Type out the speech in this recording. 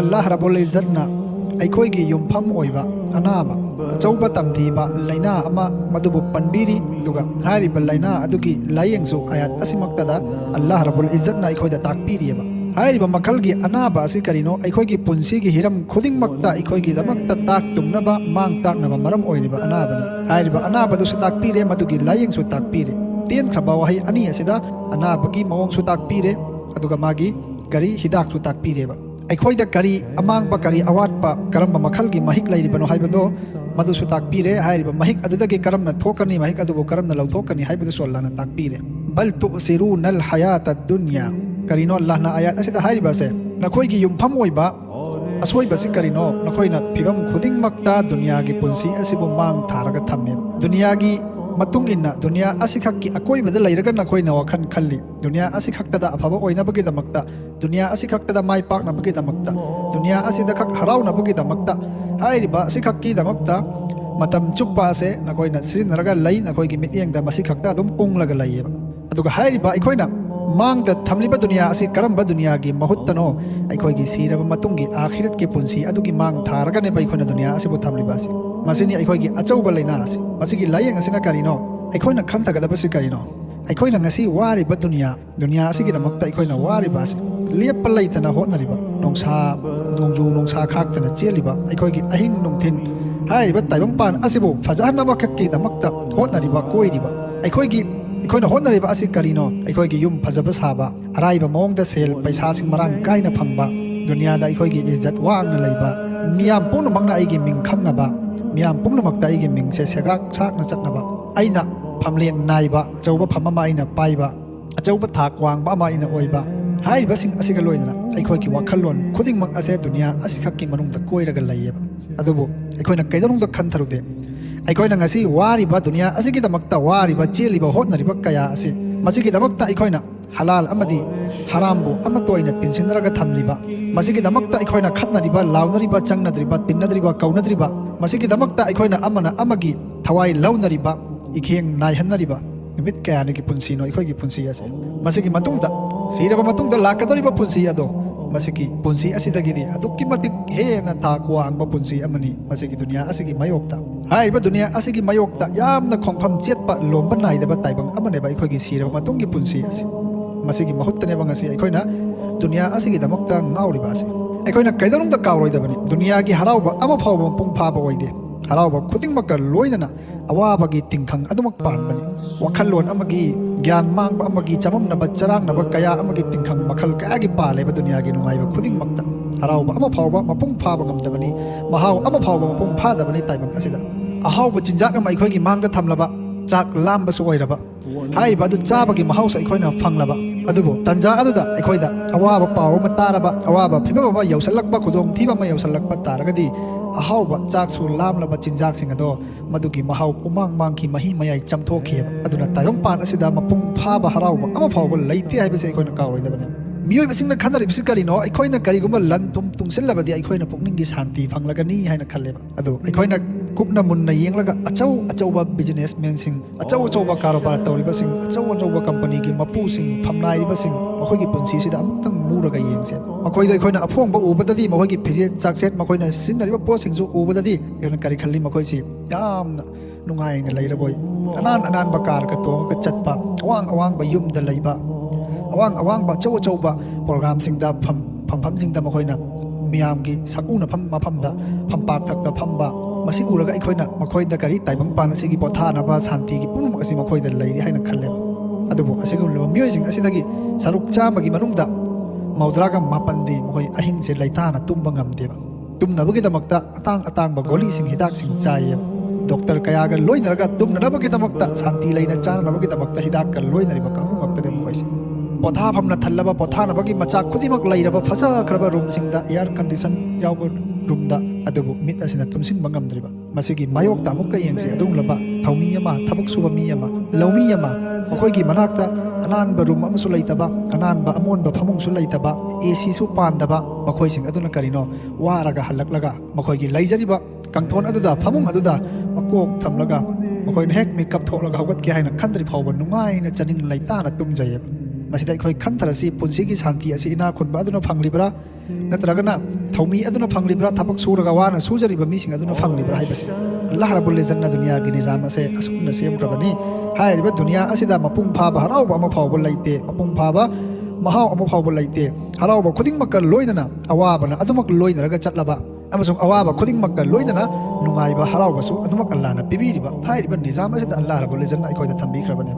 अल्लाह रब्बुल इज्जतना अखोइगी युमफम ओइबा अनाबा अचौबा तमथीबा लैना अमा मदुबु पनबीरी दुगा हारिबा लैना अदुगी लायेंगसु आयात असिमक्तदा अल्लाह रब्बुल इज्जतना अखोइदा ताकपीरियबा हारिबा मखलगी अनाबा असि करिनो अखोइगी पुंसीगी हिरम खुदिंगमक्ता अखोइगी दमक्ता ताक तुमनबा मांग ताकनबा मरम ओइरिबा अनाबनी हारिबा अनाबदुसु ताकपीरे मदुगी लायेंगसु ताकपीरे तेन खबा वहाई अनि असिदा अनाबगी मवोंगसु ताकपीरे अदुगा मागी करी हिदाकसु ताकपीरेबा अखोइदा करी अमांगबा करी अवाटपा करम्बा मखलगी महिक लैरिबनो हाइबदो मदुसु ताकपीरे हाइरिबा महिक अदुदगी करमना थोकनी महिक अदुबु करमना लौथोकनी हाइबदुसु अल्लाहना ताकपीरे बल तुसिरूनल हयातद दुनिया करिनो अल्लाहना आयात असिदा हाइरिबासे नखोइगी युमफम ओइबा असोइबसि करिनो नखोइना फिबम खुदिंगमक्ता दुनियागी पुंसी असिबु मांग थारगा थम्मे दुनियागी मतुंग इन्ना दुनिया असिखक्की अकोइबदा लैरगा नखोइना वखन खल्ली दुनिया असिखक्तदा अफबा ओइनबगिदमक्ता दुनिया असिखक्तदा माइ पाकनबगिदमक्ता दुनिया असिदा खक हराउनबगिदमक्ता हाइरिबा असिखक्कीदमक्ता मतम चुप्पासे नखोइना सिरिनरगा लै नखोइगी मित्येंगदा मसिखक्ता अदुम उंगलगा लैयेबा अदुगा हाइरिबा अखोइना मांगदा थमलिबा दुनिया असि करम्बा दुनियागी महुत्तनो अखोइगी सिरबा मतुंगी आखिरत के पुंसी अदुगी मांग थारगाने अखोइना दुनिया असिबु थमलिबासी मसिनी अखोइगी अचौबा लैना असि मसिगी लायेंग असिना करिनो अखोइना खंथगदबसि करिनो अखोइना ngasi वारिबा दुनिया असिगिदमक्ता अखोइना वारिबासी लेप्पा लैतना होतनरिबा नोंसा नोंजू नोंसा खाक्तना चेलिबा अखोइगी अहिंग नोंथिन हाइरिबा ताइबंपान असिबु फजाहनबा खक्कीदमक्ता होतनरिबा कोइरिबा अखोइना होतनरिबा असि करिनो अखोइगी युम फजबा साबा अराइबा मोंगदा सेल पैसासिंग मरांग काइना फंगबा दुनियादा अखोइगी इज्जत वांगना लैबा मियाम पुनमक्ना अइगी मिंग खंगनबा मियाम पुनमक्ता अइगी मिंगसे सेग्राक साकना चटनबा अइना फमलेन नाइबा अचौबा फममा अइना पाइबा अचौबा थाक वांगबा अमा अइना ओइबा हाइरिबसिंग असिगा लोइदना अखोइगी वखल्लोन खुदिंगमक असे दुनिया असिखक्की मनुंगदा कोइरगा लैयेबा अदुबु अखोइना कैदनुंगदा खंथरुदे अखोइना ngasi वारिबा दुनिया असिगिदमक्ता वारिबा चेलिबा होतनरिबा कया असि मसिगिदमक्ता अखोइना हलाल अमदी हरामबु अमतोइना तिनसिनरगा थमलिबा मसिगिदमक्ता अखोइना खतनरिबा लाउनरिबा चंगनदरिबा तिन्नदरिबा कौनदरिबा मसिगिदमक्ता अखोइना अमना अमगी थवाई लौनरिबा इखेंग नायहनरिबा निमित कयानिगी पुंसीनो अखोइगी पुंसी असे मसिगी मतुंगदा सिरबा मतुंगदा लाकदरिबा पुंसी अदो मसिगी पुंसी असिदगिदी अदुक्की मतिक हेना थाक वांगबा पुंसी अमनी मसिगी दुनिया असिगी मयोक्ता हाइबा दुनिया असिगी मयोक्ता यामना खोंफम चेतपा लोंबा नाइदबा ताइबंग अमनेबा अखोइगी सिरबा मतुंगी पुंसी असे मसिगी महुत्तनेबा ngasi अखोइना दुनिया असिगी दमक्ता ngauriba असे अखोइना कैदनुंगदा कावरोइदबनी दुनियागी हराउबा अमा फाउबा पुंग फाबा ओइदे हराउबा खुदिंगमक्का लोइदना अवाबगी तिंखंग अदुमक पानबनी वखल्लोन अमगी ज्ञान मांगबा अमगी चममनबा चरांगनबा कया अमगी तिंखंग मखल कयागी पालेबा दुनियागी नुंगाइबा खुदिंगमक्ता हराउबा अमा फाउबा मपुंग फाबा ngमदबनी महाव अमा फाउबा मपुंग फादबनी ताइबंग असिदा अहाउबा चिंजाक अमा अखोइगी मांगदा थमलबा चाक लांबसु ओइरबा हाइबा अदु चाबगी महाउस अखोइना फंगलबा अदुबो तंजा अदुदा अखोइदा अवाबा पाव अमा तारबा अवाबा फिबम अमा यौसलक्पा खुदोंग थीबा अमा यौसलक्पा तारगदी अहाउबा चाकसु लामलबा चिंजाकसिंग अदो मदुगी महाउ उमांग मांगकी मही मयाई चमथोखियबा अदुना तायंगपान असिदा मपुंग फाबा हराउबा अमा फाउबा लैते हाइबसे अखोइना कावरोइदबने मियोइबसिंगना खनरिबसि करिनो अखोइना करिगुम्बा लन तुम तुंगसिलबदी अखोइना पुकनिंगी शांति फंगलगनी हाइना खल्लेबा अदु अखोइना कुपना मुन्ना येंगलगा अचौबा बिजनेसमैन अचौबा कारोबार तौरिबसिंग अचौबा कंपनी की मपुसिंग फमनाइबसिंग मखोइगी पुंसीसिदा अमुक्तंग मुरगा येंगसे मखोइदो अखोइना अफोंबा उबददी मखोइगी फिजे चाकसेट मखोइना सिनरिबा पोसिंगजु उबददी अखोइना करि खल्ली मखोइसि यामना नुंगाइना लैरबोय अनान बकार का तोंगा चटपा अवांग युमदा लैबा अवांग अचौबा प्रोग्राम सिंगदा फमसिंगदा मखोइना मियामगी सकुना मफमदा फमपाक थक्ता फमबा मसी उरगा अखोइना मखोइदा करी ताइबंग पान असिगी पोथानबा शांतिगी पुनुम असी मखोइदा लैरि हाइना खल्ले अदुबो असिगुलबा मियोइसिंग असिदगी सरुक चामगी मनुंगदा मौद्रागा मापंदी मखोइ अहिंसे लैताना तुंबा ngamdeba tumnabagidamagta atang golising hidaksing chaye doctor kayaga loinaraga tumnabagidamagta santi laina chananabagidamagta hidakka loinariba kamungakta moise potha phamna thallaba pothanabagi macha khudimak lairaba phasa khraba room singda air condition yawba room da adubu mit asina tumsin bangamdriba masigi mayok tamuk ka yengse adung laba thaumi ama thabuk suba mi ama lawmi ama makhoi manakta anan ba room amasu laitaba anan ba amon ba phamung su laitaba AC su pandaba makhoi sing aduna karino waraga halaklaga makhoi gi laijariba kangthon aduda phamung aduda makok thamlaga makhoi hek makeup tholaga hawat ki haina khandri phawba nungai na chaning laitana tumjaye ꯃꯁꯤꯗ ꯑꯩꯈꯣꯏ ꯈꯟꯊꯔꯁꯤ ꯄꯨꯟꯁꯤꯒꯤ ꯁꯥꯟꯇꯤ ꯑꯁꯤ ꯏꯅꯥꯛ ꯈꯨꯟꯕ ꯑꯗꯨꯅ ꯐꯪꯂꯤꯕ꯭ꯔꯥ ꯅꯠꯇ꯭ꯔꯒꯅ ꯊꯧꯃꯤ ꯑꯗꯨꯅ ꯐꯪꯂꯤꯕ꯭ꯔꯥ ꯊꯕꯛ ꯁꯨꯔꯒ ꯋꯥꯅ ꯁꯨꯖꯔꯤꯕ ꯃꯤꯁꯤꯡ ꯑꯗꯨꯅ ꯐꯪꯂꯤꯕ꯭ꯔꯥ ꯍꯥꯏꯕꯁꯤ ꯑꯜꯂꯥꯍ ꯔബ്ꯕꯨꯜ ꯏꯖꯠꯅ ꯗꯨꯅꯤꯌꯥꯒꯤ ꯅꯤꯖꯥꯝ ꯑꯁꯦ ꯑꯁꯨꯝꯅ ꯁꯦꯝꯈ꯭ꯔꯕꯅꯤ ꯍꯥꯏꯔꯤꯕ ꯗꯨꯅꯤꯌꯥ ꯑꯁꯤꯗ ꯃꯄꯨꯡ ꯐꯥꯕ ꯍꯔꯥꯎꯕ ꯑꯃ ꯐꯥꯎꯕ ꯂꯩꯇꯦ ꯃꯄꯨꯡ ꯐꯥꯕ ꯃꯍꯥꯎ ꯑꯃ ꯐꯥꯎꯕ ꯂꯩꯇꯦ ꯍꯔꯥꯎꯕ ꯈꯨꯗꯤꯡꯃꯛꯀ ꯂꯣꯏꯅꯅ ꯑꯋꯥꯕꯅ ꯑꯗꯨꯃꯛ ꯂꯣꯏꯅꯔꯒ ꯆꯠꯂꯕ ꯑꯃꯁꯨꯡ ꯑꯋꯥꯕ ꯈꯨꯗꯤꯡꯃꯛꯀ ꯂꯣꯏꯅꯅ ꯅꯨꯡꯉꯥꯏꯕ ꯍꯔꯥꯎꯕꯁꯨ ꯑꯗꯨꯃꯛ ꯑꯜꯂꯥꯍꯅ ꯄꯤꯕꯤꯔꯤꯕ ꯍꯥꯏꯔꯤꯕ ꯅꯤꯖꯥꯝ ꯑꯁꯤꯗ ꯑꯜꯂꯥꯍ ꯔബ്ꯕꯨꯜ ꯏꯖꯠꯅ ꯑꯩꯈꯣꯏꯗ ꯊꯝꯕꯤꯈ꯭ꯔꯕꯅꯤ